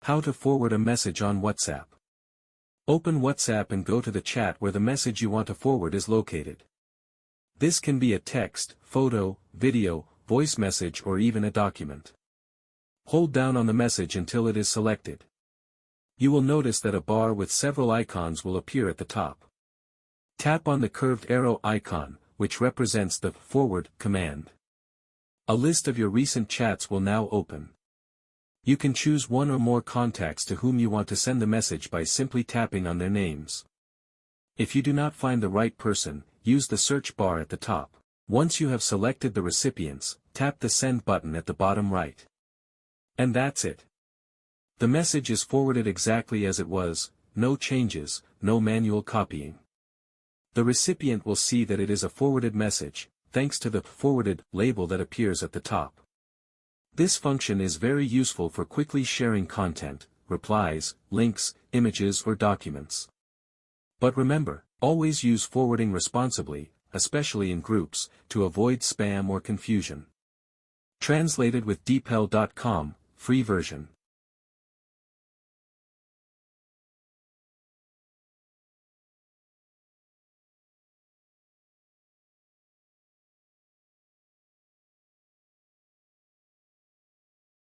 How to forward a message on WhatsApp. Open WhatsApp and go to the chat where the message you want to forward is located. This can be a text, photo, video, voice message or even a document. Hold down on the message until it is selected. You will notice that a bar with several icons will appear at the top. Tap on the curved arrow icon, which represents the forward command. A list of your recent chats will now open. You can choose one or more contacts to whom you want to send the message by simply tapping on their names. If you do not find the right person, use the search bar at the top. Once you have selected the recipients, tap the send button at the bottom right. And that's it. The message is forwarded exactly as it was, no changes, no manual copying. The recipient will see that it is a forwarded message, thanks to the forwarded label that appears at the top. This function is very useful for quickly sharing content, replies, links, images or documents. But remember, always use forwarding responsibly, especially in groups, to avoid spam or confusion. Translated with DeepL.com, free version.